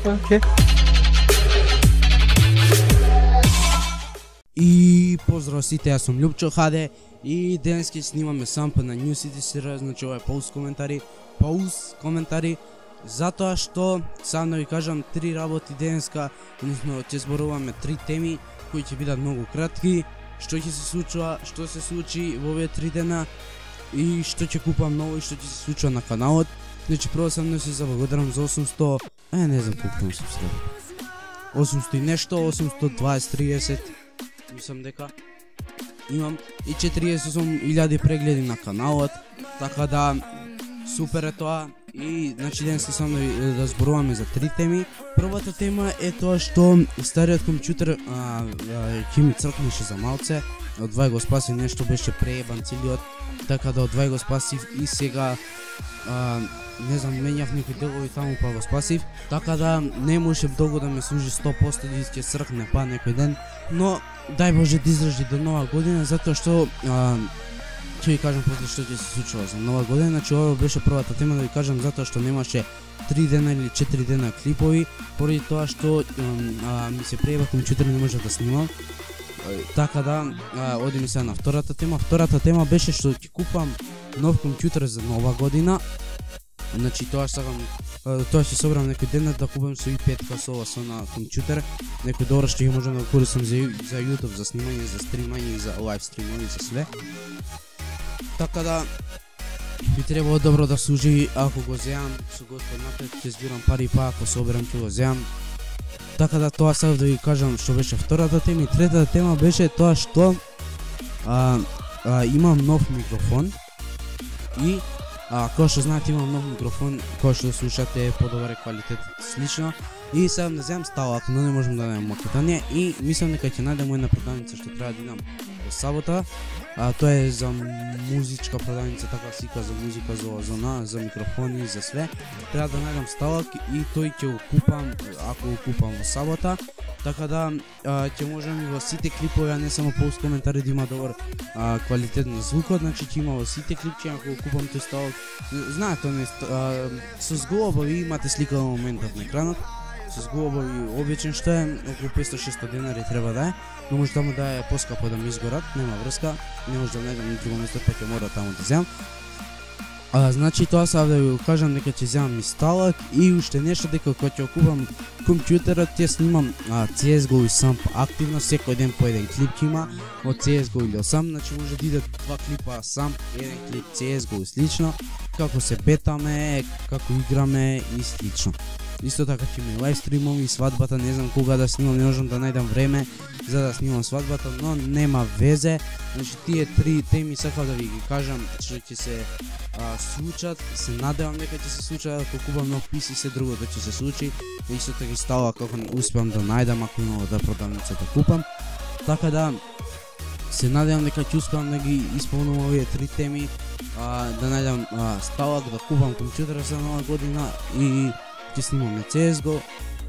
Окей. И поздрав сите, јас сум Љупчо Хаде и денес ќе снимаме сампа на New City Series, значи ова е пауз коментари, затоа што сам да ви кажам 3 работи денеска, односно ќе зборуваме 3 теми кои ќе бидат многу кратки, што ќе се случува, што се случи во овие 3 дена и што ќе купам ново и што ќе се случува на каналот. Значи прво сам да се заблагодарам за 800, не знам колку сум средно. 800 и нешто, 820-30. Мислам дека имам и 48.000 прегледи на каналот, така да супер е тоа. И значи денес сам да зборуваме за 3 теми. Првата тема е тоа што стариот компјутер ќе ми цркнеше за малце. Од двај го спасив, нешто беше преебан целиот, така да од двај го спасив и сега не знам, менјав некои делови таму па го спасив, така да не може долго да ме служи 100% да ќе цркне па некој ден, но дај Боже да издржи до нова година, затоа што ќе ви кажам после што ќе се случува за нова година. Значи ова беше првата тема да ви кажам, затоа што немаше 3 дена или 4 дена клипови, поради тоа што ми се прееба компјутер, не може да снимам. Така да одиме сега на втората тема. Втората тема беше што ќе купам нов компјутер за нова година. Значи тоа ќе собрам некој ден да купам со i5 касова со на компјутер, некој добро што ќе можам да го користам за YouTube, за снимање, за стримање, за лайв стримови, за све. Така да би требало добро да служи, ако го земам со Господ напред, ќе збирам пари, па ако соберам ќе го земам. Така да тоа сега да ви кажам што беше втората тема. И третата тема беше тоа што имам нов микрофон и кој што знаете имам нов микрофон, кој што слушате подобар квалитет слично. И сега да земам сталак, но не можам да најдам Македонија и мислам дека ќе најдам една продавница што треба да идам во сабота. Тоа е за музичка продавница, така сика за музика, за озона, за микрофони, за све. Треба да најдам сталак и тој ќе го купам, ако го купам во сабота. Така да ќе можам и во сите клипови, а не само пауз коментари, да има добар квалитет на звукот. Значи ќе има во сите клипчи, ако го купам тој сталак. Знаете, со зглобови имате слика во моментот на екранот. Со зглобови обичен што е околу 500-600 денари треба да е, но може таму да е поскапо да ми изгорат, нема врска, не може да најдам на друго место, па ќе мора таму да земам. Значи тоа сега да ви кажам дека ќе земам и сталак и уште нешто, дека кога ќе купам компјутерот ќе снимам CSGO и SAMP активно, секој ден по еден клип ќе има од CSGO или SAMP, значи може да иде 2 клипа SAMP, еден клип CSGO и слично, како се бетаме, како играме и слично. Исто така ќе има лайв стримови, свадбата, не знам кога да снимам, не можам да најдам време за да снимам свадбата, но нема везе. Значи тие 3 теми сакав да ви ги кажам што ќе се случат, се надевам дека ќе се случат, ако купам нов PC се другото ќе се случи. Исто така и става како успеам да најдам, ако има да продавница да купам. Така да се надевам дека ќе успеам да ги исполнувам овие 3 теми, да најдам сталак, да купам компјутер за нова година и ќе снимаме CSGO.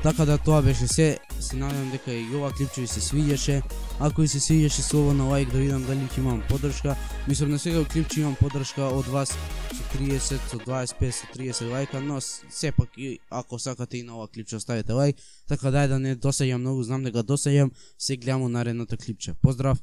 Така да тоа беше се. Се надевам дека и ова клипче ви се свиѓаше. Ако ви се свиѓаше, слободно лайк да видам дали ќе имам поддршка. Мислам на сега клипче имам поддршка од вас со 30, со 25, со 30 лајка, но сепак и ако сакате и на ова клипче оставете лайк. Така дај да не досаѓам многу, знам дека досаѓам. Се гледаме наредното клипче. Поздрав!